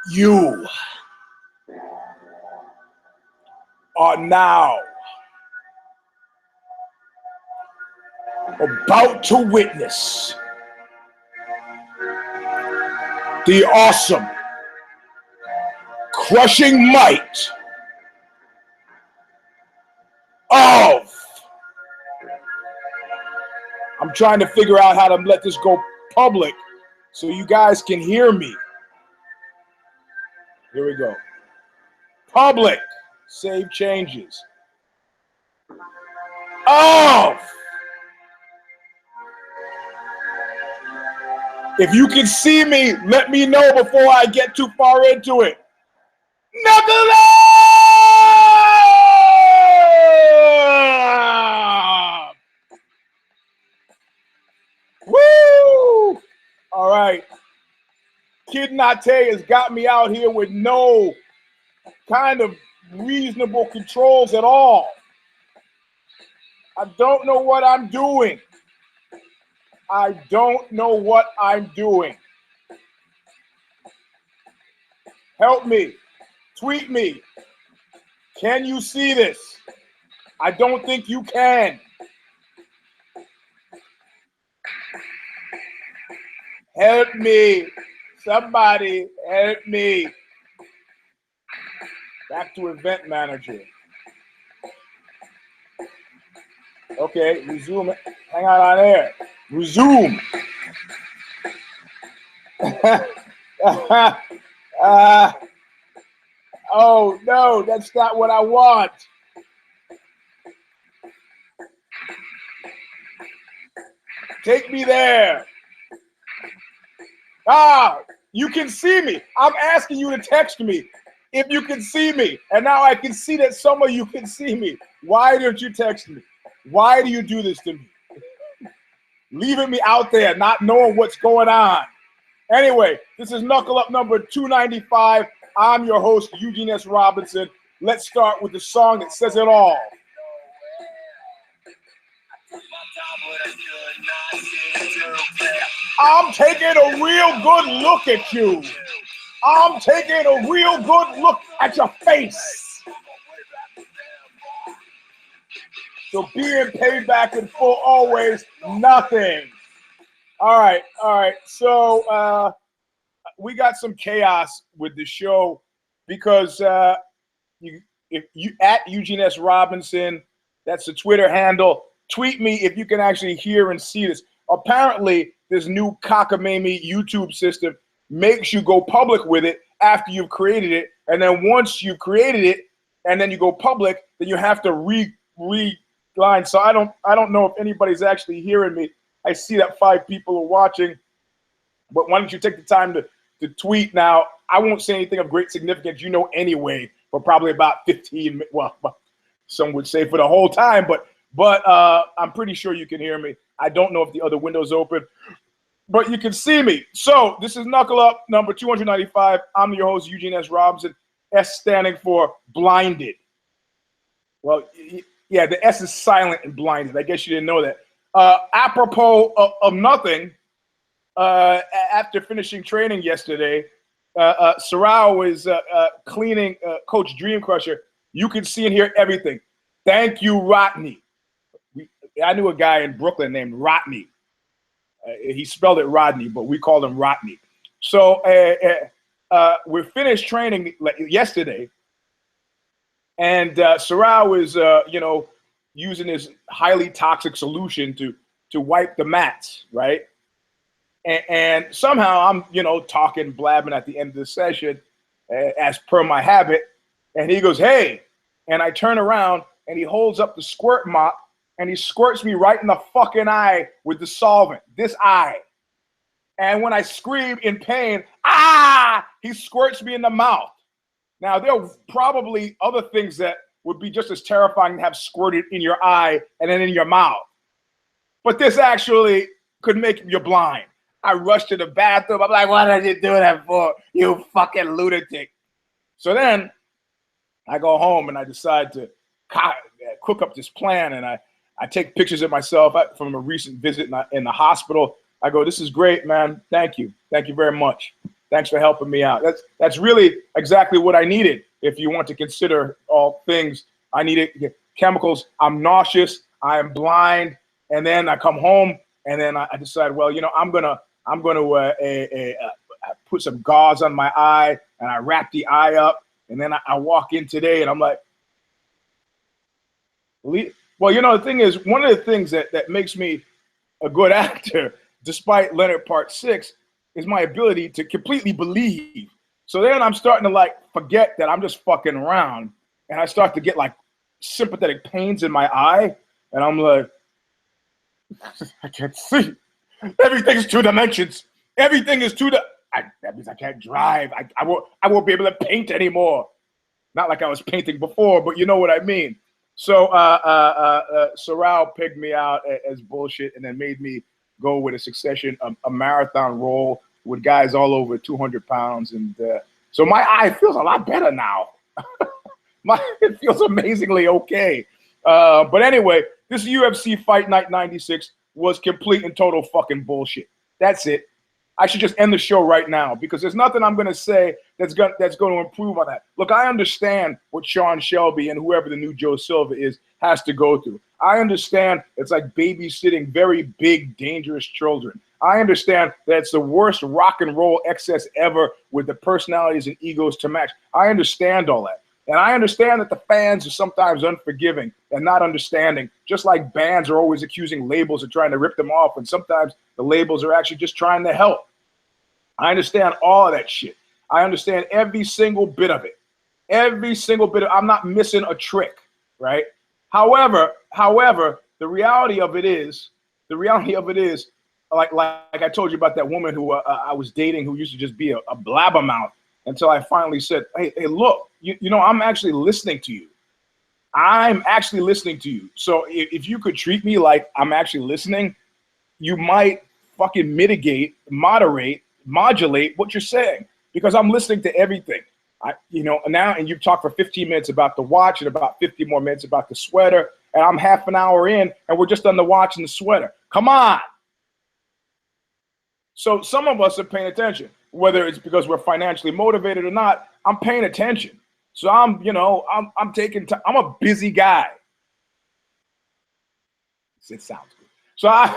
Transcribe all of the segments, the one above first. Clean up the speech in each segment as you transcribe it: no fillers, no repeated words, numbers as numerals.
You are now about to witness the awesome, crushing might of, I'm trying to figure out how to let this go public so you guys can hear me. Here we go. Public, save changes. Of, if you can see me, let me know before I get too far into it. Knuckle up! Woo! All right. Kid Nate has got me out here with no kind of reasonable controls at all. I don't know what I'm doing. I don't know what I'm doing. Help me. Tweet me. Can you see this? I don't think you can. Help me. Somebody help me. Back to event manager. Okay, resume it. Hang out on there. Resume. Oh, no, that's not what I want. Take me there. Ah, you can see me. I'm asking you to text me if you can see me. And now I can see that some of you can see me. Why don't you text me? Why do you do this to me? Leaving me out there, not knowing what's going on. Anyway, this is Knuckle Up number 295. I'm your host, Eugene S. Robinson. Let's start with the song that says it all. I'm taking a real good look at you. I'm taking a real good look at your face. So being paid back in full, always nothing. All right. So we got some chaos with the show because if you at Eugene S. Robinson, that's the Twitter handle. Tweet me if you can actually hear and see this. Apparently, this new cockamamie YouTube system makes you go public with it after you've created it, and then once you've created it and then you go public, then you have to reline. So I don't know if anybody's actually hearing me. I see that 5 people are watching, but why don't you take the time to tweet now? I won't say anything of great significance, you know, anyway, for probably about 15 minutes. Well, some would say for the whole time, but I'm pretty sure you can hear me. I don't know if the other window's open, but you can see me. So this is Knuckle Up number 295. I'm your host, Eugene S. Robinson. S standing for blinded. Well, yeah, the S is silent and blinded. I guess you didn't know that. Apropos of nothing, after finishing training yesterday, Sorrel was cleaning Coach Dream Crusher. You can see and hear everything. Thank you, Rodney. I knew a guy in Brooklyn named Rodney. He spelled it Rodney, but we called him Rodney. So we finished training yesterday, and Sorrel was, using this highly toxic solution to wipe the mats, right? And somehow I'm, talking, blabbing at the end of the session, as per my habit, and he goes, "Hey," and I turn around and he holds up the squirt mop and he squirts me right in the fucking eye with the solvent, this eye. And when I scream in pain, he squirts me in the mouth. Now, there are probably other things that would be just as terrifying to have squirted in your eye and then in your mouth. But this actually could make you blind. I rushed to the bathroom. I'm like, what did you do that for, you fucking lunatic? So then I go home and I decide to cook up this plan, and I take pictures of myself from a recent visit in the hospital. I go, "This is great, man. Thank you. Thank you very much." Thanks for helping me out. That's really exactly what I needed. If you want to consider all things, I needed chemicals. I'm nauseous. I am blind. And then I come home and then I decide, well, you know, I'm gonna put some gauze on my eye and I wrap the eye up. And then I walk in today and I'm like, well, you know, the thing is, one of the things that makes me a good actor, despite Leonard Part 6, is my ability to completely believe. So then I'm starting to like forget that I'm just fucking around, and I start to get like sympathetic pains in my eye, and I'm like, I can't see. Everything's 2 dimensions. Everything is that means I can't drive. I won't be able to paint anymore. Not like I was painting before, but you know what I mean. So Sorrel picked me out as bullshit and then made me go with a succession of a marathon roll with guys all over 200 pounds. And so my eye feels a lot better now. It feels amazingly okay. But anyway, this UFC Fight Night 96 was complete and total fucking bullshit. That's it. I should just end the show right now because there's nothing I'm going to say that's going to improve on that. Look, I understand what Sean Shelby and whoever the new Joe Silva is has to go through. I understand it's like babysitting very big, dangerous children. I understand that it's the worst rock and roll excess ever with the personalities and egos to match. I understand all that. And I understand that the fans are sometimes unforgiving and not understanding, just like bands are always accusing labels of trying to rip them off, and sometimes the labels are actually just trying to help. I understand all of that shit. I understand every single bit of it. Every single bit of I'm not missing a trick, right? However, the reality of it is, like I told you about that woman who I was dating who used to just be a blabbermouth until I finally said, hey, look, you know, I'm actually listening to you. I'm actually listening to you. So if you could treat me like I'm actually listening, you might fucking modulate what you're saying, because I'm listening to everything. Now, and you've talked for 15 minutes about the watch and about 50 more minutes about the sweater, and I'm half an hour in and we're just on the watch and the sweater. Come on. So some of us are paying attention, whether it's because we're financially motivated or not. I'm paying attention. So I'm taking time. I'm a busy guy. It sounds good. So I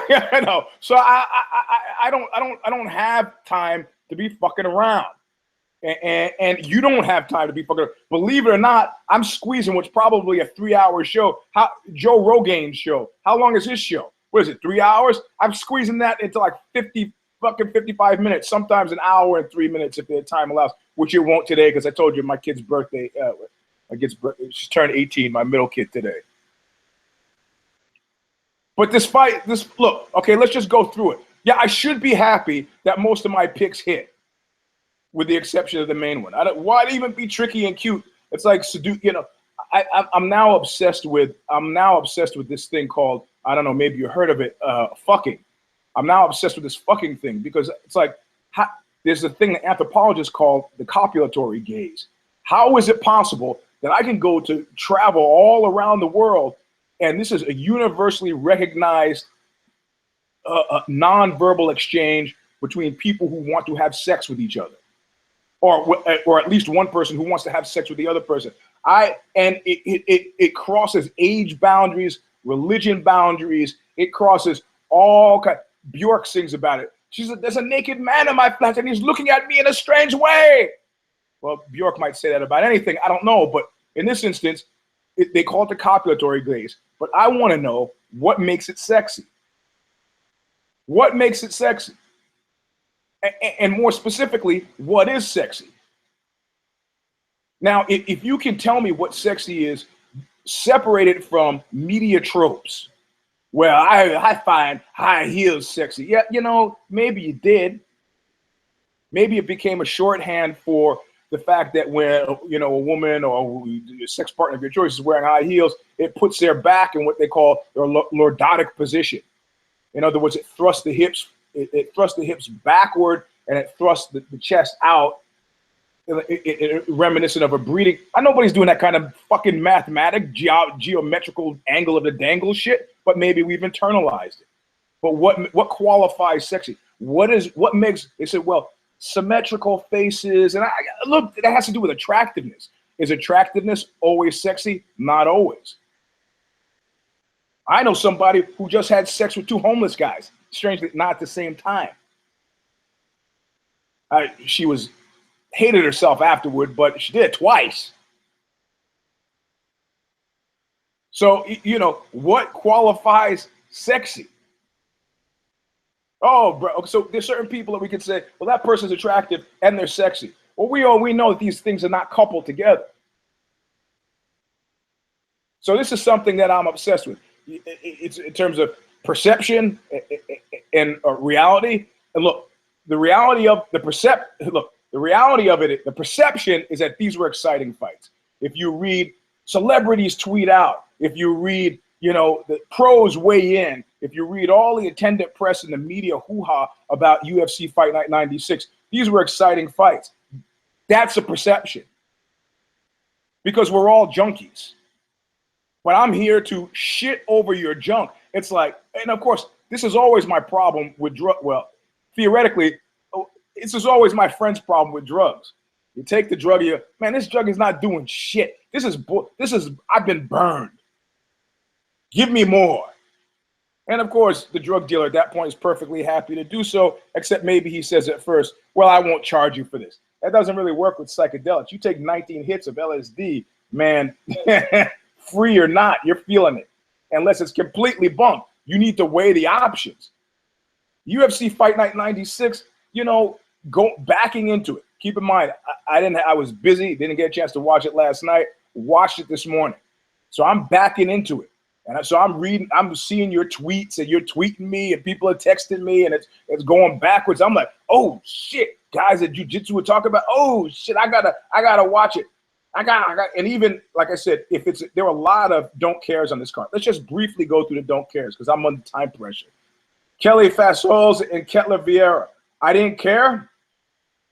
don't have time to be fucking around. And you don't have time to be fucking around. Believe it or not, I'm squeezing what's probably a 3-hour show. Joe Rogan's show. How long is his show? What is it, 3 hours? I'm squeezing that into like 55 minutes, sometimes an hour and 3 minutes if the time allows, which it won't today because I told you my kid's birthday. She's turned 18, my middle kid today. But look, okay, let's just go through it. Yeah, I should be happy that most of my picks hit, with the exception of the main one. Why even be tricky and cute? It's like, I'm now obsessed with this thing called, I don't know, maybe you heard of it, fucking. I'm now obsessed with this fucking thing because it's like, there's a thing that anthropologists call the copulatory gaze. How is it possible that I can go to travel all around the world, and this is a universally recognized nonverbal exchange between people who want to have sex with each other, or at least one person who wants to have sex with the other person. It crosses age boundaries, religion boundaries. It crosses all kinds. Bjork sings about it. She said, "There's a naked man in my flat, and he's looking at me in a strange way." Well, Bjork might say that about anything. I don't know, but in this instance, they call it the copulatory gaze. But I want to know what makes it sexy. What makes it sexy? And more specifically, what is sexy? Now, if you can tell me what sexy is, separate it from media tropes. Well, I find high heels sexy. Yeah, maybe you did. Maybe it became a shorthand for the fact that when, a woman or your sex partner of your choice is wearing high heels, it puts their back in what they call their lordotic position. In other words, it thrusts the hips, it thrusts the hips backward, and it thrusts the chest out, reminiscent of a breeding. Nobody's doing that kind of fucking geometrical angle of the dangle shit, but maybe we've internalized it. But what qualifies sexy? What makes, they said, well, symmetrical faces. And look, that has to do with attractiveness. Is attractiveness always sexy? Not always. I know somebody who just had sex with 2 homeless guys, strangely, not at the same time. She hated herself afterward, but she did it twice. So, you know, what qualifies sexy? Oh, bro. So there's certain people that we could say, well, that person's attractive and they're sexy. Well, we know that these things are not coupled together. So this is something that I'm obsessed with. It's in terms of perception and reality. And look, the reality of the perception is that these were exciting fights. If you read celebrities tweet out, if you read, you know, the pros weigh in, if you read all the attendant press and the media hoo-ha about UFC Fight Night 96, these were exciting fights. That's a perception. Because we're all junkies. But I'm here to shit over your junk. It's like, and of course, this is always my problem with well, theoretically, this is always my friend's problem with drugs. You take the drug, man, this drug is not doing shit. I've been burned. Give me more. And of course, the drug dealer at that point is perfectly happy to do so, except maybe he says at first, well, I won't charge you for this. That doesn't really work with psychedelics. You take 19 hits of LSD, man, free or not, you're feeling it. Unless it's completely bumped. You need to weigh the options. UFC Fight Night 96, you know, backing into it. Keep in mind, I was busy, didn't get a chance to watch it last night, watched it this morning. So I'm backing into it. And so I'm seeing your tweets and you're tweeting me and people are texting me and it's going backwards. I'm like, oh shit, guys at jiu-jitsu were talking about, oh shit, I gotta watch it. And even, like I said, there are a lot of don't cares on this card. Let's just briefly go through the don't cares because I'm under time pressure. Kelly Fasols and Kettler Vieira. I didn't care.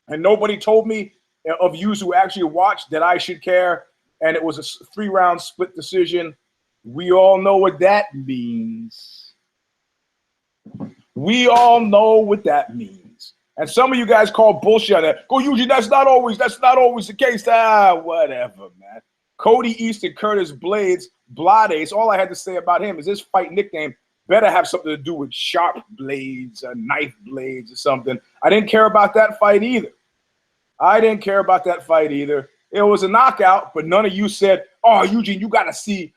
And nobody told me of yous who actually watched that I should care. And it was a 3-round split decision. We all know what that means. We all know what that means. And some of you guys call bullshit on that. Go, Eugene, that's not always the case. Whatever, man. Cody East and Curtis Blades, all I had to say about him is his fight nickname better have something to do with sharp blades or knife blades or something. I didn't care about that fight either. It was a knockout, but none of you said, oh, Eugene, you got to see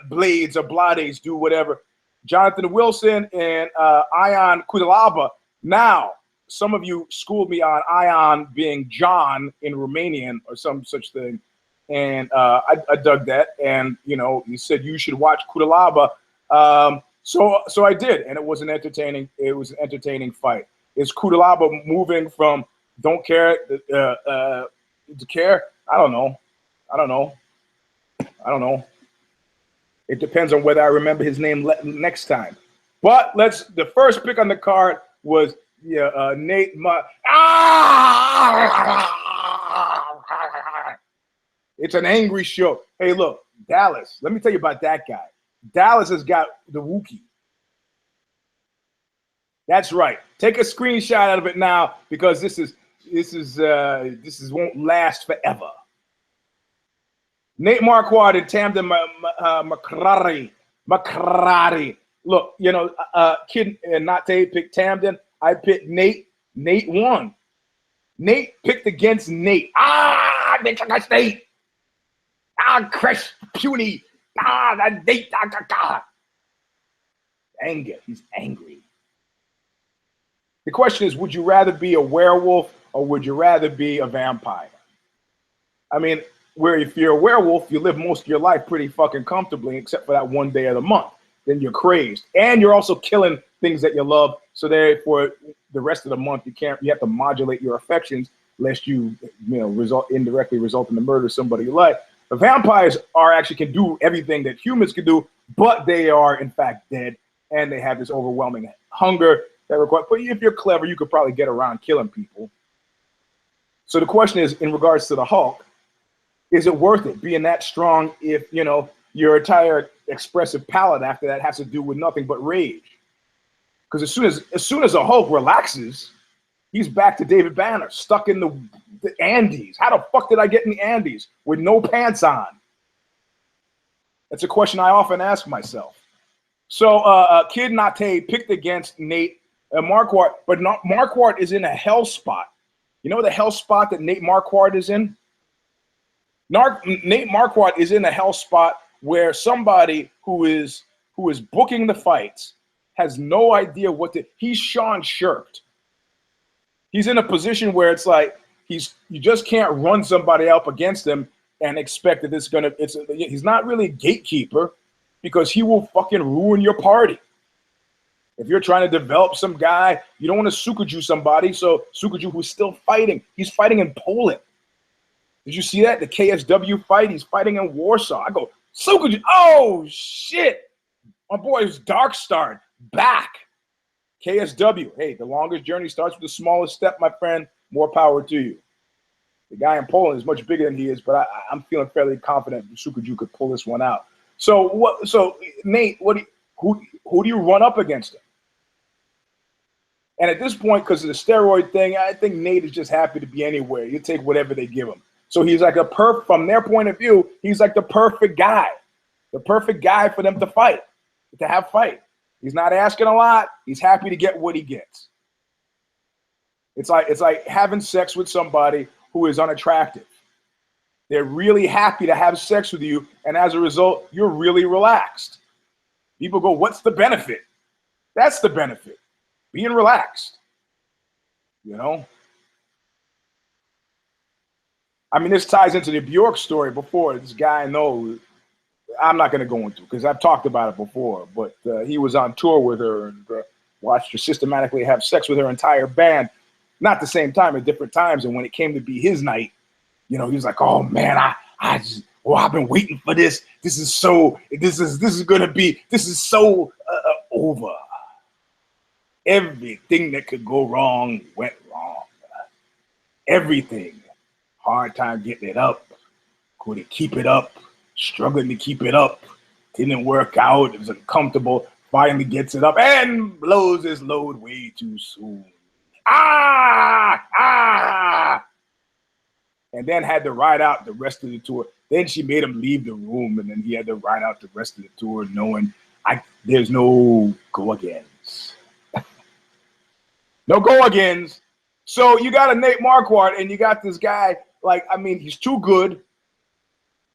blades or blades do whatever. Jonathan Wilson and Ion Kudalaba. Now, some of you schooled me on Ion being John in Romanian or some such thing. And I dug that. And, you know, you said you should watch Kudalaba. So I did. And it was an entertaining fight. Is Kudalaba moving from don't care to care? I don't know. It depends on whether I remember his name next time. But the first pick on the card was Nate. It's an angry show. Hey, look, Dallas. Let me tell you about that guy. Dallas has got the Wookiee. That's right. Take a screenshot out of it now because this won't last forever. Nate Marquardt and Tamden Makrari. Look, you know, Kid and Nate picked Tamden. I picked Nate. Nate won. Nate picked against Nate. They took us Nate. Chris Puny. That Nate. Anger. He's angry. The question is, would you rather be a werewolf or would you rather be a vampire? I mean, if you're a werewolf, you live most of your life pretty fucking comfortably, except for that one day of the month. Then you're crazed. And you're also killing things that you love. So therefore, the rest of the month, you have to modulate your affections lest you indirectly result in the murder of somebody you like. The vampires can do everything that humans can do, but they are in fact dead. And they have this overwhelming hunger that requires, but if you're clever, you could probably get around killing people. So the question is, in regards to the Hulk, is it worth it being that strong if, you know, your entire expressive palette after that has to do with nothing but rage? Because as soon as the Hulk relaxes, He's back to David Banner, stuck in the Andes. How the fuck did I get in the Andes with no pants on? That's a question I often ask myself. So Kid Nate picked against Nate Marquardt, but Marquardt is in a hell spot. You know the hell spot that Nate Marquardt is in? Nate Marquardt is in a hell spot where somebody who is booking the fights has no idea what to. He's Sean Shirked. He's in a position where it's like you just can't run somebody up against him and expect that he's not really a gatekeeper, because he will fucking ruin your party. If you're trying to develop some guy, you don't want to Sukuju somebody. So Sukuju, who's still fighting, he's fighting in Poland. Did you see that? The KSW fight, he's fighting in Warsaw. I go, Sukuju, oh shit. My boy's Dark Star back. KSW, hey, the longest journey starts with the smallest step, my friend. More power to you. The guy in Poland is much bigger than he is, but I'm feeling fairly confident Sukuju could pull this one out. So what? So Nate, who do you run up against him? And at this point, because of the steroid thing, I think Nate is just happy to be anywhere. You take whatever they give him. So he's like from their point of view, he's like the perfect guy for them to fight, to have fight. He's not asking a lot. He's happy to get what he gets. It's like having sex with somebody who is unattractive. They're really happy to have sex with you, and as a result, you're really relaxed. People go, what's the benefit? That's the benefit. Being relaxed. You know? I mean, this ties into the Bjork story before. This guy I know, I'm not going to go into because I've talked about it before, but he was on tour with her and watched her systematically have sex with her entire band. Not the same time, at different times. And when it came to be his night, you know, he was like, oh man, I've been waiting for this. This is so over. Everything that could go wrong went wrong. Everything. Hard time getting it up. Couldn't keep it up. Struggling to keep it up. Didn't work out. It was uncomfortable. Finally gets it up and blows his load way too soon. And then had to ride out the rest of the tour. Then she made him leave the room, and then he had to ride out the rest of the tour knowing there's no go-agains. No go-agains. So you got a Nate Marquardt, and you got this guy, he's too good.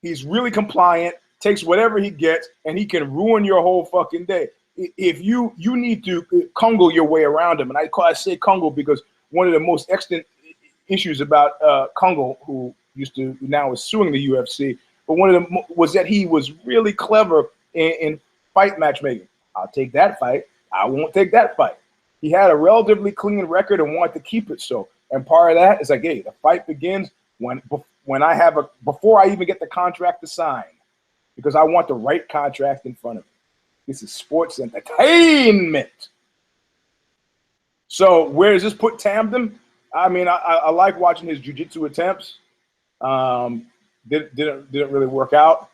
He's really compliant, takes whatever he gets, and he can ruin your whole fucking day. If you need to kungle your way around him, and I say kungle because one of the most extant issues about Kungle, who now is suing the UFC, but one of them was that he was really clever in fight matchmaking. I'll take that fight. I won't take that fight. He had a relatively clean record and wanted to keep it so. And part of that is like, hey, the fight begins before I even get the contract to sign, because I want the right contract in front of me. This is sports entertainment. So where does this put Tamden? I mean, I like watching his jiu-jitsu attempts. Didn't really work out.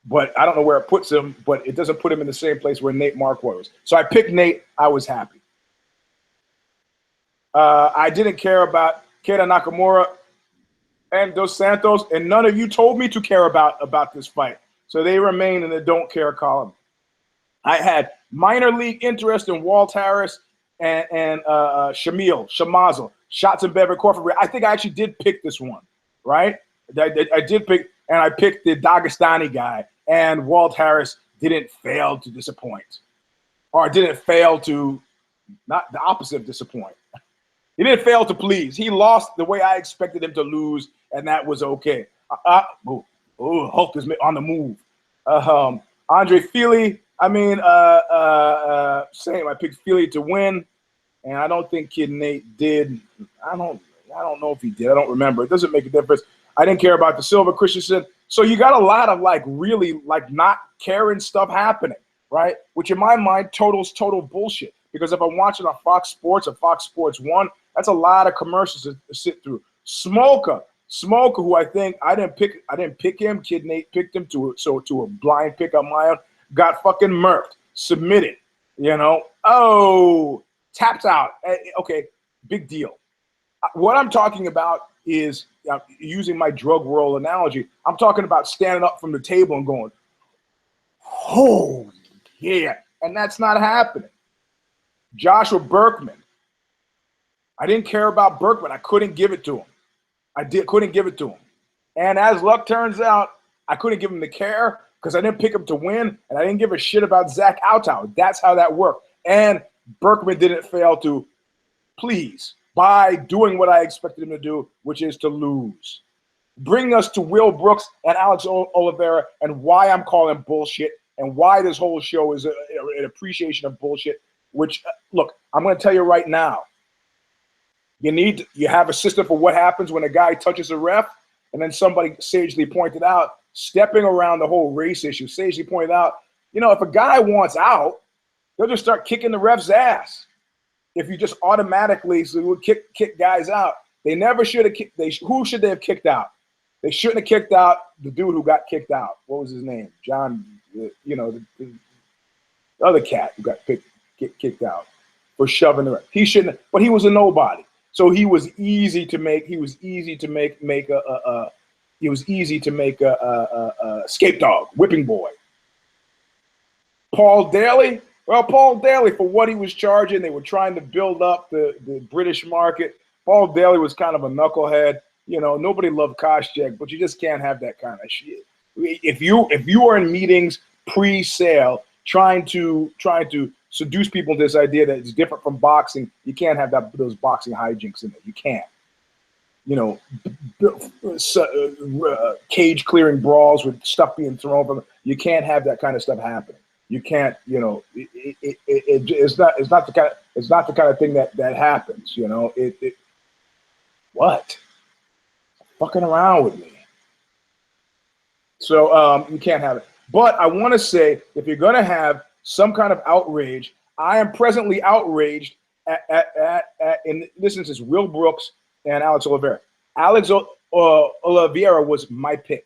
But I don't know where it puts him, but it doesn't put him in the same place where Nate Marquardt was. So I picked Nate. I was happy. I didn't care about Keita Nakamura and Dos Santos, and none of you told me to care about this fight. So they remain in the don't care column. I had minor league interest in Walt Harris and Shamazel, Shots and Bever Corporate. I think I actually did pick this one, right? I did pick, and I picked the Dagestani guy, and Walt Harris didn't fail to disappoint, or didn't fail to, not the opposite of disappoint. He didn't fail to please. He lost the way I expected him to lose, and that was okay. Hulk is on the move. Andre Fili, same. I picked Fili to win, and I don't think Kid Nate did. I don't know if he did. I don't remember. It doesn't make a difference. I didn't care about the Silva Christensen. So you got a lot of really not caring stuff happening, right? Which in my mind total bullshit. Because if I'm watching on Fox Sports or Fox Sports 1, that's a lot of commercials to sit through. Smoker, who I didn't pick him. Kid Nate picked him to a blind pick on my own. Got fucking murked, submitted, you know. Oh, tapped out. Okay, Big deal. What I'm talking about is, using my drug world analogy, I'm talking about standing up from the table and going, oh, yeah. And that's not happening. Joshua Berkman. I didn't care about Berkman. I couldn't give it to him. Couldn't give it to him. And as luck turns out, I couldn't give him the care because I didn't pick him to win, and I didn't give a shit about Zach Altau. That's how that worked. And Berkman didn't fail to please by doing what I expected him to do, which is to lose. Bring us to Will Brooks and Alex Oliveira, and why I'm calling bullshit, and why this whole show is an appreciation of bullshit. Which, look, I'm going to tell you right now. You have a system for what happens when a guy touches a ref, and then somebody sagely pointed out, stepping around the whole race issue, sagely pointed out, if a guy wants out, they'll just start kicking the ref's ass. If you just automatically kick guys out, they never should have kicked. Who should they have kicked out? They shouldn't have kicked out the dude who got kicked out. What was his name? John, the other cat who got kicked out for shoving the ref. He shouldn't have, but he was a nobody. So he was easy to make. He was easy to make a scapegoat, whipping boy. Paul Daly. Well, Paul Daly, for what he was charging, they were trying to build up the British market. Paul Daly was kind of a knucklehead. Nobody loved Koscheck, but you just can't have that kind of shit. If you are in meetings pre-sale trying to seduce people into this idea that it's different from boxing, you can't have those boxing hijinks in it. You can't. Cage clearing brawls with stuff being thrown from them. You can't have that kind of stuff happening. You can't, it's not the kind of thing that happens. What? Fucking around with me. So you can't have it. But I want to say, if you're going to have some kind of outrage, I am presently outraged in this instance, Will Brooks and Alex Oliveira. Alex Oliveira was my pick.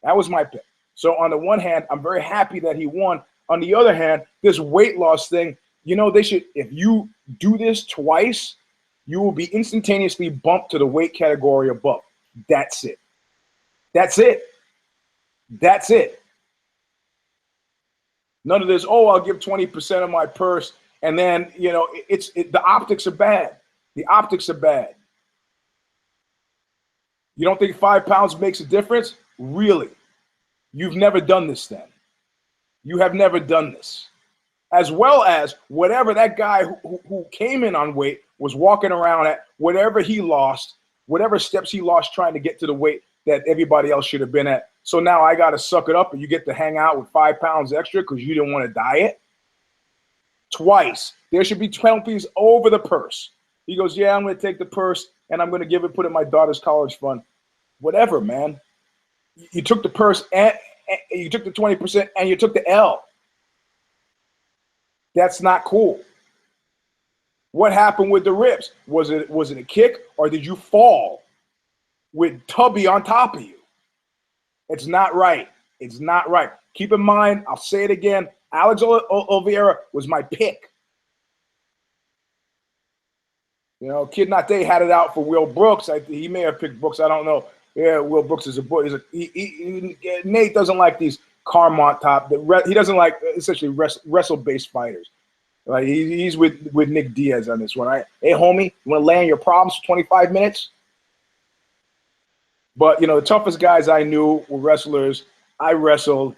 That was my pick. So on the one hand, I'm very happy that he won. On the other hand, this weight loss thing, they should, if you do this twice, you will be instantaneously bumped to the weight category above. That's it. That's it. That's it. None of this, I'll give 20% of my purse. And then, the optics are bad. The optics are bad. You don't think 5 pounds makes a difference? Really? You've never done this then. You have never done this. As well as whatever that guy who came in on weight was walking around at, whatever he lost, whatever steps he lost trying to get to the weight that everybody else should have been at. So now I got to suck it up and you get to hang out with 5 pounds extra because you didn't want to diet? Twice. There should be penalties over the purse. He goes, yeah, I'm going to take the purse and I'm going to put it in my daughter's college fund. Whatever, man. You took the purse and you took the 20% and you took the L. That's not cool. What happened with the ribs? Was it a kick or did you fall with Tubby on top of you? It's not right. It's not right. Keep in mind, I'll say it again, Alex Oliveira was my pick. Kid Nate had it out for Will Brooks. He may have picked Brooks. I don't know. Yeah, Will Brooks is a boy. Nate doesn't like these Carmont top. He doesn't like essentially wrestle-based fighters. Like he's with Nick Diaz on this one. Right? Hey, homie, you want to lay on your problems for 25 minutes? But the toughest guys I knew were wrestlers. I wrestled.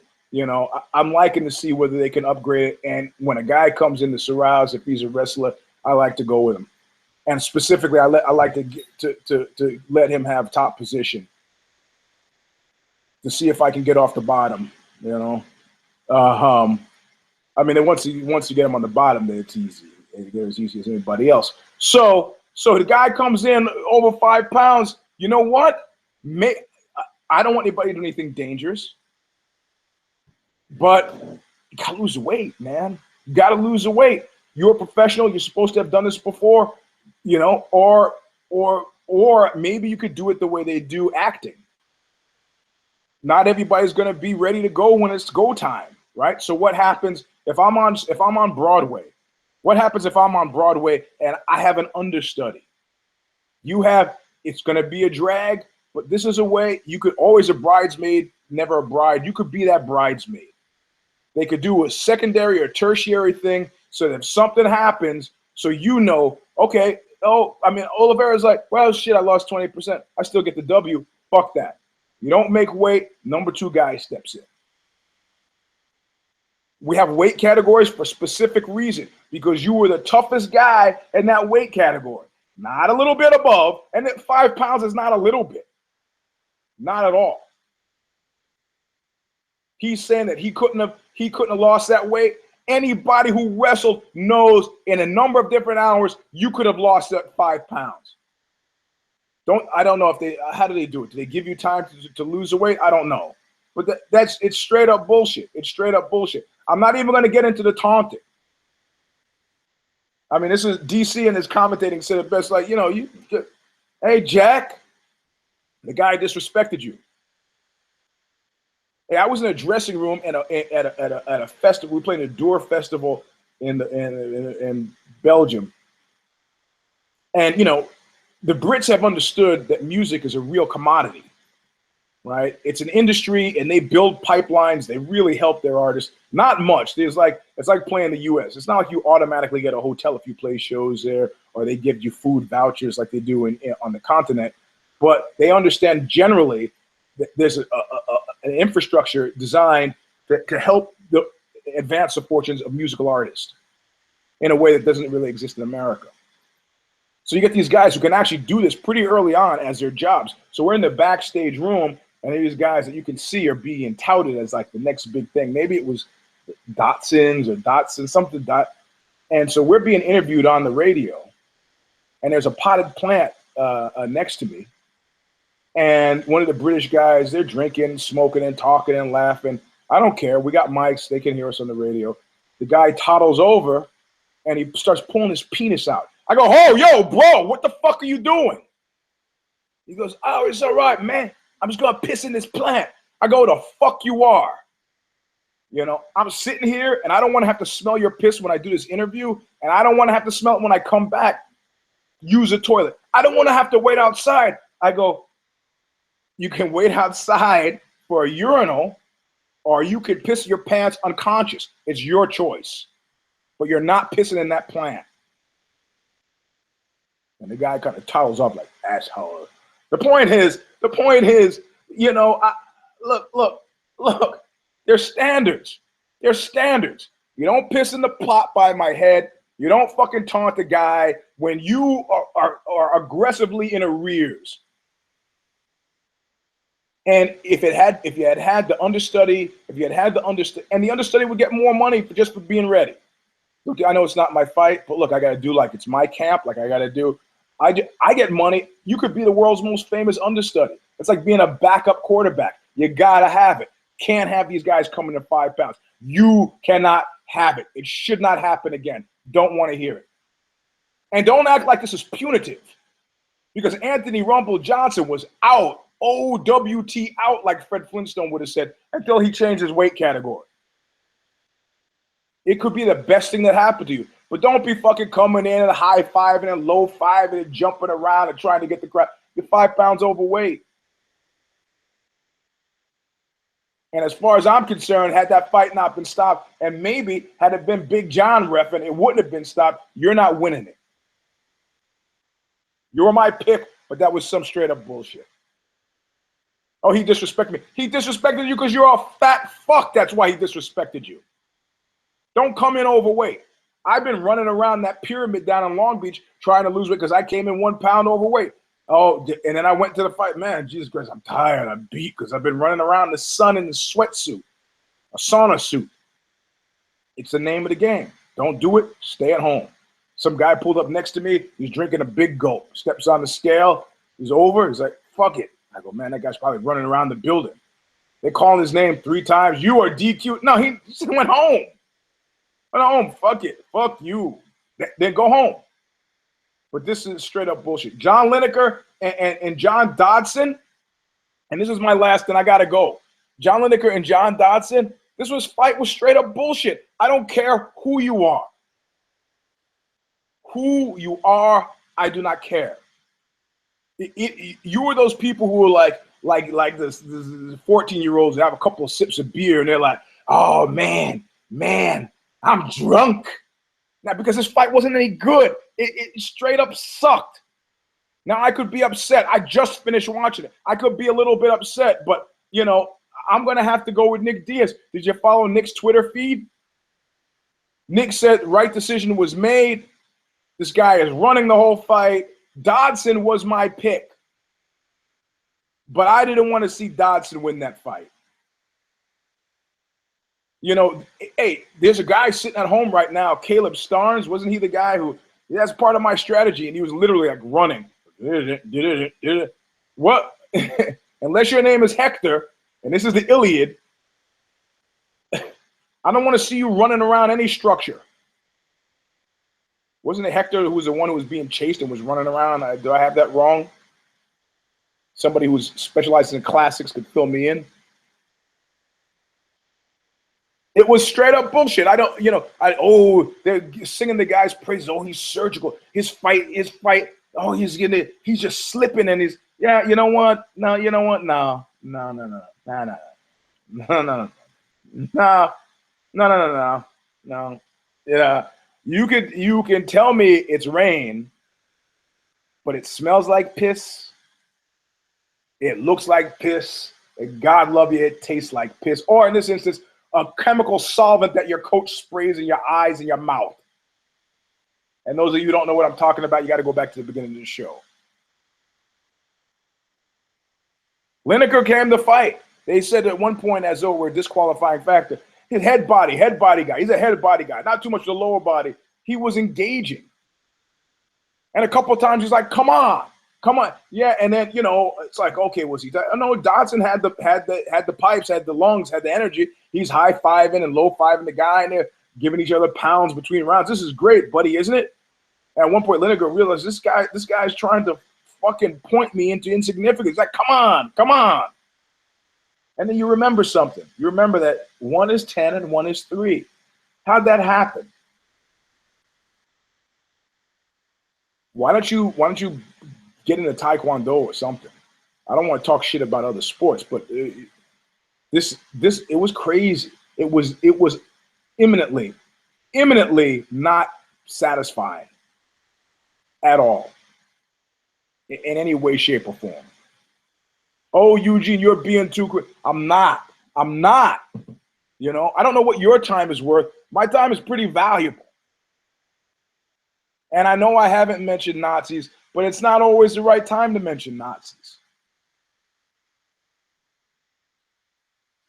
I'm liking to see whether they can upgrade it. And when a guy comes into Sorrells, if he's a wrestler, I like to go with him. And specifically, I like to let him have top position to see if I can get off the bottom. I mean, once you get him on the bottom, then it's easy. They're as easy as anybody else. So the guy comes in over 5 pounds. You know what? I don't want anybody to do anything dangerous, but you gotta lose the weight, man. You gotta lose the weight. You're a professional. You're supposed to have done this before. Or maybe you could do it the way they do acting. Not everybody's going to be ready to go when it's go time, right? So what happens if I'm on Broadway What happens if I'm on Broadway and I have an understudy? It's going to be a drag, but this is a way you could always a bridesmaid, never a bride. You could be that bridesmaid. They could do a secondary or tertiary thing so that if something happens, so you know, okay, Oliveira's like, well, shit, I lost 20%. I still get the W. Fuck that. You don't make weight. Number 2 guy steps in. We have weight categories for specific reason because you were the toughest guy in that weight category. Not a little bit above, and that 5 pounds is not a little bit. Not at all. He's saying that he couldn't have lost that weight. Anybody who wrestled knows in a number of different hours you could have lost that 5 pounds. I don't know how do they do it? Do they give you time to lose the weight? I don't know. But it's straight up bullshit. It's straight up bullshit. I'm not even going to get into the taunting. I mean, this is DC and his commentating said it best. Like, hey, Jack, the guy disrespected you. Hey, I was in a dressing room at a festival. We played a Door festival in Belgium, and the Brits have understood that music is a real commodity, right? It's an industry, and they build pipelines. They really help their artists. Not much. It's like playing the U.S. It's not like you automatically get a hotel if you play shows there, or they give you food vouchers like they do on the continent. But they understand generally that there's an infrastructure designed to help advance the fortunes of musical artists in a way that doesn't really exist in America. So you get these guys who can actually do this pretty early on as their jobs. So we're in the backstage room, and these guys that you can see are being touted as like the next big thing. Maybe it was Dotson, something. And so we're being interviewed on the radio, and there's a potted plant next to me. And one of the British guys, they're drinking, smoking, and talking and laughing. I don't care. We got mics. They can hear us on the radio. The guy toddles over, and he starts pulling his penis out. I go, oh, yo, bro, what the fuck are you doing? He goes, oh, it's all right, man. I'm just going to piss in this plant. I go, the fuck you are. I'm sitting here, and I don't want to have to smell your piss when I do this interview, and I don't want to have to smell it when I come back, use a toilet. I don't want to have to wait outside. I go, you can wait outside for a urinal, or you could piss your pants unconscious. It's your choice. But you're not pissing in that plant. And the guy kind of towels up like, asshole. The point is, look, there's standards. There's standards. You don't piss in the pot by my head. You don't fucking taunt the guy when you are aggressively in arrears. And if you had the understudy, and the understudy would get more money just for being ready. Look, I know it's not my fight, but look, I got to do like it's my camp. Like I got to do. I get money. You could be the world's most famous understudy. It's like being a backup quarterback. You got to have it. Can't have these guys coming in 5 pounds. You cannot have it. It should not happen again. Don't want to hear it. And don't act like this is punitive, because Anthony Rumble Johnson was out, OWT out, like Fred Flintstone would have said, until he changed his weight category. It could be the best thing that happened to you. But don't be fucking coming in and high-fiving and low-fiving and jumping around and trying to get the crowd. You're 5 pounds overweight. And as far as I'm concerned, had that fight not been stopped, and maybe had it been Big John reffing, it wouldn't have been stopped. You're not winning it. You were my pick, but that was some straight-up bullshit. Oh, he disrespected me. He disrespected you because you're a fat fuck. That's why he disrespected you. Don't come in overweight. I've been running around that pyramid down in Long Beach trying to lose weight because I came in 1 pound overweight. Oh, and then I went to the fight. Man, Jesus Christ, I'm tired. I'm beat because I've been running around the sun in the sweatsuit, a sauna suit. It's the name of the game. Don't do it. Stay at home. Some guy pulled up next to me. He's drinking a big gulp. Steps on the scale. He's over. He's like, fuck it. I go, man, that guy's probably running around the building. They called his name 3 times. You are DQ. No, he just went home. Went home. Fuck it. Fuck you. Then go home. But this is straight up bullshit. John Lineker and John Dodson, and this is my last, and I got to go. John Lineker and John Dodson, this fight was straight up bullshit. I don't care who you are. who you are, I do not care. You are those people who are like this 14-year-olds that have a couple of sips of beer and they're like, oh man, I'm drunk. Now, because this fight wasn't any good. It straight up sucked. Now, I could be upset. I just finished watching it. I could be a little bit upset, but, you know, I'm going to have to go with Nick Diaz. Did you follow Nick's Twitter feed? Nick said right decision was made. This guy is running the whole fight. Dodson was my pick. But I didn't want to see Dodson win that fight. You know, hey, there's a guy sitting at home right now, Caleb Starnes. Wasn't he the guy who, that's part of my strategy, and he was literally like running. What? Unless your name is Hector, and this is the Iliad, I don't want to see you running around any structure. Wasn't it Hector who was the one who was being chased and was running around? Do I have that wrong? Somebody who's specialized in classics could fill me in. It was straight up bullshit. I don't, you know, they're singing the guy's praises. Oh, he's surgical. His fight. Oh, he's just slipping and he's, yeah, you know what? No, you know what? No. Yeah, you can tell me it's rain, but it smells like piss. It looks like piss. And God love you, it tastes like piss. Or in this instance, a chemical solvent that your coach sprays in your eyes and your mouth. And those of you who don't know what I'm talking about, you got to go back to the beginning of the show. Lineker came to fight. They said at one point as though we're a disqualifying factor. His head body guy. He's a head body guy. Not too much the lower body. He was engaging. And a couple of times he's like, come on. Yeah, and then, you know, it's like, okay, was he? No, Dodson had the pipes, had the lungs, had the energy. He's high-fiving and low-fiving the guy, and they're giving each other pounds between rounds. This is great, buddy, isn't it? And at one point, Lineker realized this guy's trying to fucking point me into insignificance. He's like, come on. And then you remember something. You remember that 1 is 10 and 1 is 3. How'd that happen? Why don't you get into Taekwondo or something? I don't want to talk shit about other sports, but this it was crazy. It was imminently not satisfying at all in any way, shape, or form. Oh, Eugene, you're being too quick. I'm not. You know, I don't know what your time is worth. My time is pretty valuable. And I know I haven't mentioned Nazis, but it's not always the right time to mention Nazis.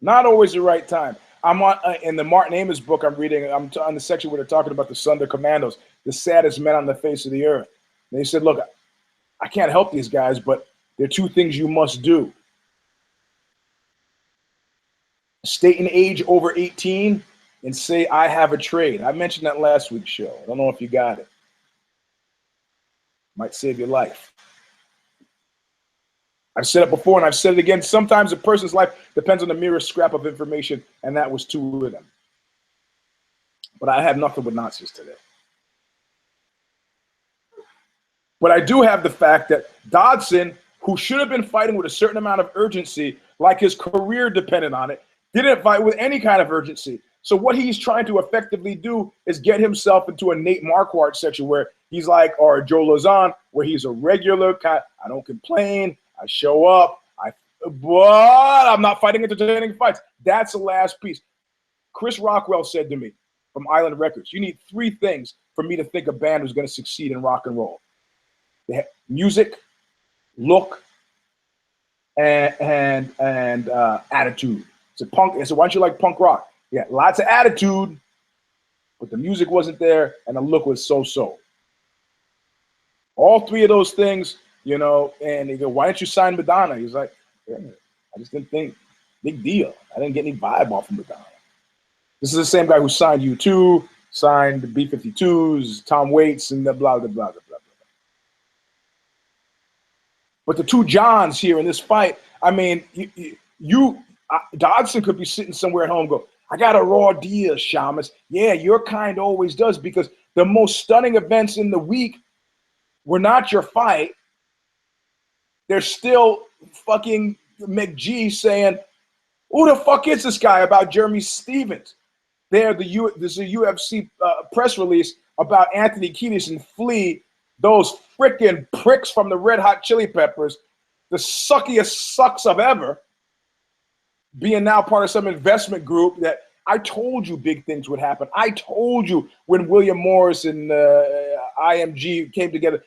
Not always the right time. I'm on in the Martin Amis book I'm reading. I'm on the section where they're talking about the Sunder Commandos, the saddest men on the face of the earth. And they said, look, I can't help these guys, but there are 2 things you must do. State an age over 18 and say, I have a trade. I mentioned that last week's show. I don't know if you got it. Might save your life. I've said it before and I've said it again. Sometimes a person's life depends on the merest scrap of information, and that was 2 of them. But I have nothing with Nazis today. But I do have the fact that Dodson, who should have been fighting with a certain amount of urgency, like his career depended on it, didn't fight with any kind of urgency. So what he's trying to effectively do is get himself into a Nate Marquardt section where he's like, or Joe Lozon, where he's a regular kind. I don't complain. I show up. But I'm not fighting entertaining fights. That's the last piece. Chris Rockwell said to me from Island Records, you need 3 things for me to think a band who's going to succeed in rock and roll. They have music, look, and attitude. So punk. So why don't you like punk rock? Yeah, lots of attitude, but the music wasn't there, and the look was so-so. All 3 of those things, you know. And they go, why didn't you sign Madonna? He's like, yeah, I just didn't think. Big deal. I didn't get any vibe off of Madonna. This is the same guy who signed U2, signed the B-52s, Tom Waits, and the blah, blah, blah, blah, blah. But the 2 Johns here in this fight, I mean, Dodson could be sitting somewhere at home and go, I got a raw deal, Shamus. Yeah, your kind always does, because The most stunning events in the week were not your fight. There's still fucking McG saying, who the fuck is this guy about Jeremy Stevens? There's a UFC press release about Anthony Kiedis and Flea, those freaking pricks from the Red Hot Chili Peppers, the suckiest sucks of ever, being now part of some investment group that I told you big things would happen. I told you when William Morris and IMG came together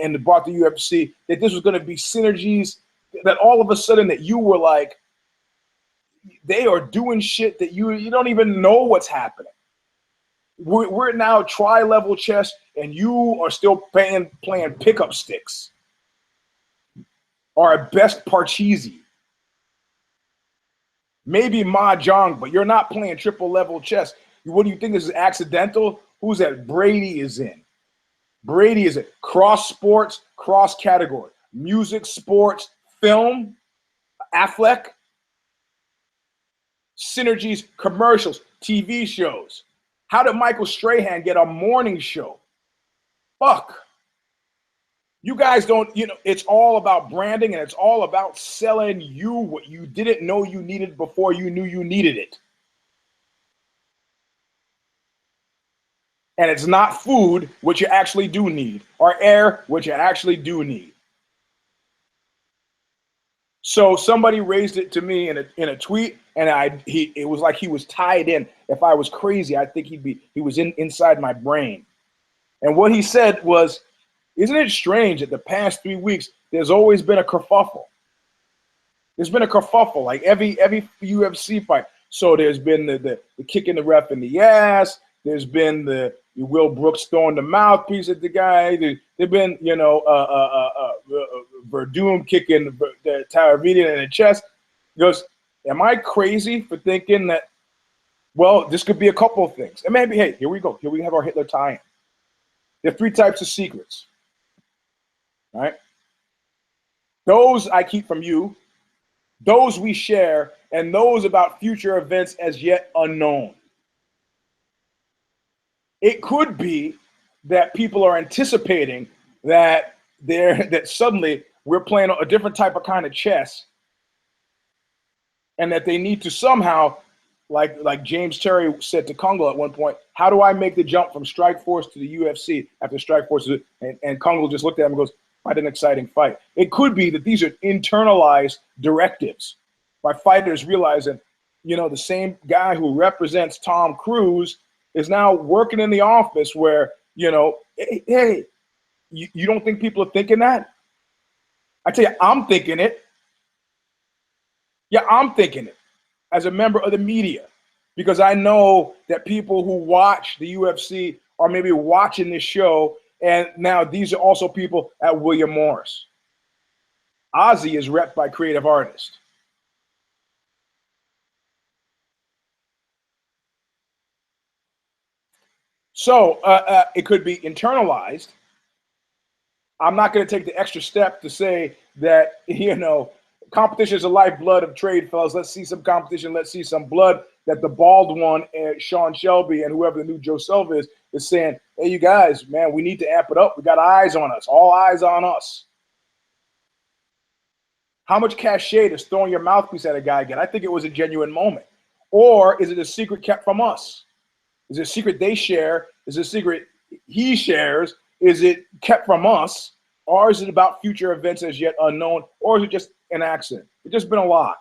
and bought the UFC that this was going to be synergies, that all of a sudden that you were like, they are doing shit that you don't even know what's happening. We're now tri-level chess, and you are still playing pickup sticks. Or at best Parcheesi. Maybe Mahjong, but you're not playing triple level chess. What do you think, this is accidental? Who's that? Brady is in. Brady is in. Cross sports, cross category. Music, sports, film, Affleck. Synergies, commercials, TV shows. How did Michael Strahan get a morning show? Fuck. You guys don't, it's all about branding, and it's all about selling you what you didn't know you needed before you knew you needed it. And it's not food, which you actually do need, or air, which you actually do need. So somebody raised it to me in a tweet, and it was like he was tied in. If I was crazy, I think he was inside my brain. And what he said was, isn't it strange that the past 3 weeks there's always been a kerfuffle? There's been a kerfuffle, like every UFC fight. So there's been the kicking the ref in the ass. There's been the Will Brooks throwing the mouthpiece at the guy. There've been Verdum kicking the Taravidian in the chest. He goes, am I crazy for thinking that? Well, this could be a couple of things. And maybe, hey, here we go. Here we have our Hitler tie-in. There are 3 types of secrets. All right? Those I keep from you, those we share, and those about future events as yet unknown. It could be that people are anticipating that suddenly we're playing a different type of kind of chess, and that they need to somehow, like James Terry said to KNUCKLE at one point, how do I make the jump from Strikeforce to the UFC after Strikeforce? And KNUCKLE just looked at him and goes, "Quite an exciting fight." It could be that these are internalized directives by fighters realizing, the same guy who represents Tom Cruise is now working in the office where, hey, you don't think people are thinking that? I tell you, I'm thinking it. Yeah, I'm thinking it as a member of the media, because I know that people who watch the UFC are maybe watching this show, and now these are also people at William Morris. Ozzy is repped by creative artists. So it could be internalized. I'm not going to take the extra step to say that, competition is the lifeblood of trade, fellas. Let's see some competition. Let's see some blood. That the bald one, Sean Shelby, and whoever the new Joe Silva is saying, hey, you guys, man, we need to amp it up. We got eyes on us. All eyes on us. How much cachet does throwing your mouthpiece at a guy get? I think it was a genuine moment. Or is it a secret kept from us? Is it a secret they share? Is it a secret he shares? Is it kept from us? Or is it about future events as yet unknown? Or is it just an accident? It's just been a lot.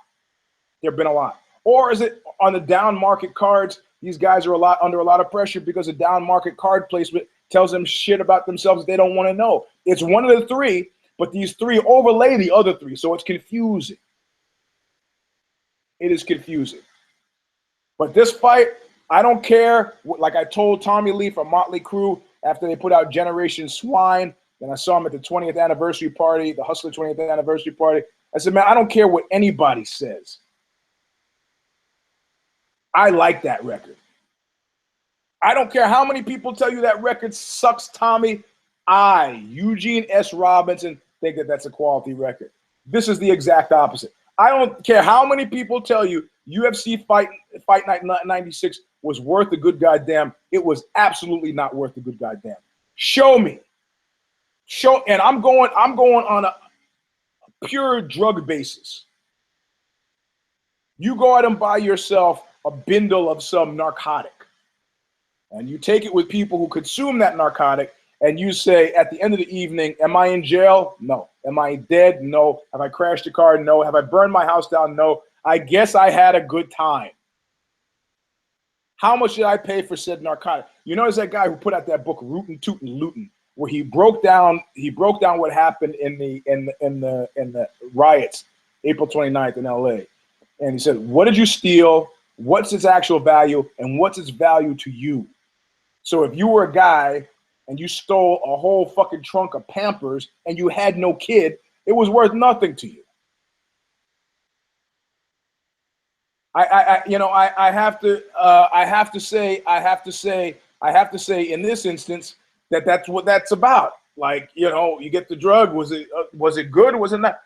There have been a lot. Or is it on the down market cards? These guys are under a lot of pressure because the down market card placement tells them shit about themselves they don't want to know. It's one of the 3, but these 3 overlay the other 3, so it's confusing. It is confusing. But this fight, I don't care. Like I told Tommy Lee from Motley Crue after they put out Generation Swine, and I saw him at the 20th anniversary party, the Hustler 20th anniversary party. I said, man, I don't care what anybody says. I like that record. I don't care how many people tell you that record sucks, Tommy. Eugene S. Robinson, think that that's a quality record. This is the exact opposite. I don't care how many people tell you UFC Fight Night 96 was worth a good goddamn. It was absolutely not worth a good goddamn. Show me. And I'm going on a pure drug basis. You go out and buy yourself a bindle of some narcotic, and you take it with people who consume that narcotic, and you say at the end of the evening, am I in jail? No. Am I dead? No. Have I crashed a car? No. Have I burned my house down? No. I guess I had a good time. How much did I pay for said narcotic? You notice that guy who put out that book, Rootin' Tootin' Lootin', where he broke down what happened in the riots, April 29th in LA. And he said, what did you steal? What's its actual value? And what's its value to you? So if you were a guy and you stole a whole fucking trunk of Pampers and you had no kid, it was worth nothing to you. I have to say in this instance that's what that's about. Like, you get the drug. Was it good? Was it not?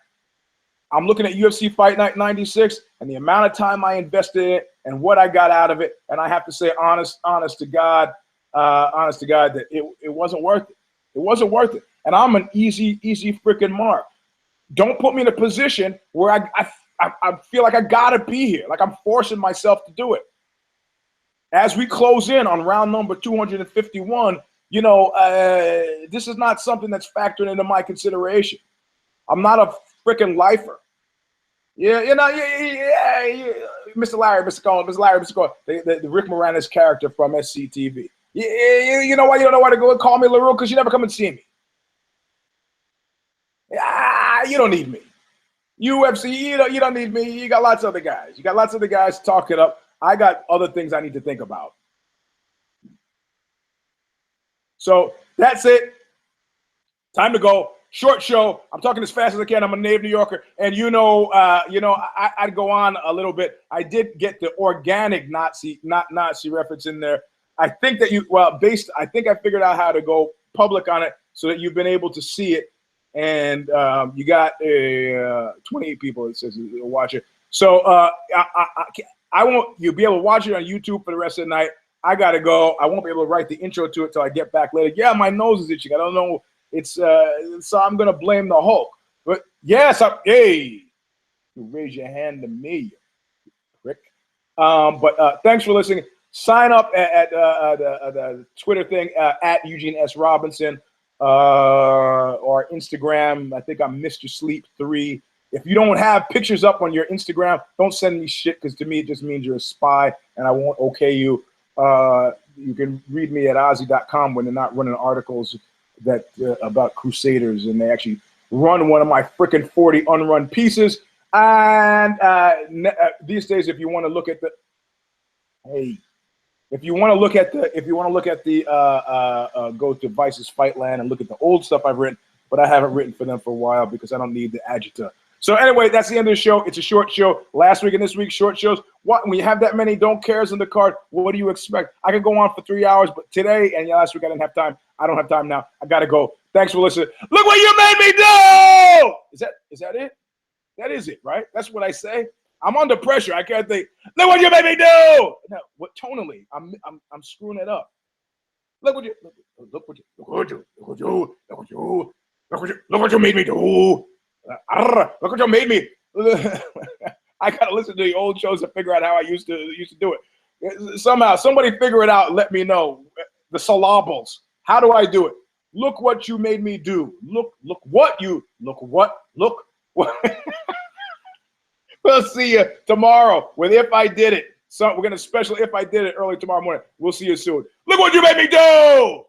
I'm looking at UFC Fight Night 96 and the amount of time I invested in it and what I got out of it. And I have to say, honest to God, that it wasn't worth it. It wasn't worth it. And I'm an easy freaking mark. Don't put me in a position where I feel like I gotta be here, like I'm forcing myself to do it. As we close in on round number 251, this is not something that's factored into my consideration. I'm not a freaking lifer. Yeah, Mr. Larry, Mr. Cohen, the Rick Moranis character from SCTV. You know why you don't know where to go and call me LaRue? Because you never come and see me. You don't need me. UFC, you don't need me. You got lots of other guys. You got lots of other guys to talk it up. I got other things I need to think about. So that's it. Time to go. Short show. I'm talking as fast as I can. I'm a native New Yorker, and I'd go on a little bit. I did get the organic Nazi reference in there. I think that I think I figured out how to go public on it so that you've been able to see it. And you got 28 people, it says, watch it. So I won't. You'll be able to watch it on YouTube for the rest of the night. I gotta go. I won't be able to write the intro to it till I get back later. Yeah, my nose is itching. I don't know. It's so I'm gonna blame the Hulk. But yes, hey, you raise your hand to me, you prick. But thanks for listening. Sign up at the Twitter thing at Eugene S. Robinson. Or Instagram. I think I'm Mr. Sleep 3. If you don't have pictures up on your Instagram, don't send me shit, because to me it just means you're a spy and I won't okay you. You can read me at Ozzy.com when they're not running articles that about Crusaders, and they actually run one of my freaking 40 unrun pieces. And these days, if you want to look at the go to Vice's Fightland and look at the old stuff I've written, but I haven't written for them for a while because I don't need the adjutant. So anyway, that's the end of the show. It's a short show. Last week and this week, short shows. When you have that many don't cares in the card, what do you expect? I could go on for 3 hours, but today and last week I didn't have time. I don't have time now. I gotta go. Thanks for listening. Look what you made me do! Is that it? That is it, right? That's what I say. I'm under pressure. I can't think. Look what you made me do! No, what tonally? I'm screwing it up. Look what you made me do! Look what you made me. I gotta listen to the old shows to figure out how I used to do it. Somehow, somebody figure it out. Let me know the syllables. How do I do it? Look what you made me do. Look what. We'll see you tomorrow with If I Did It. So we're gonna special If I Did It early tomorrow morning. We'll see you soon. Look what you made me do.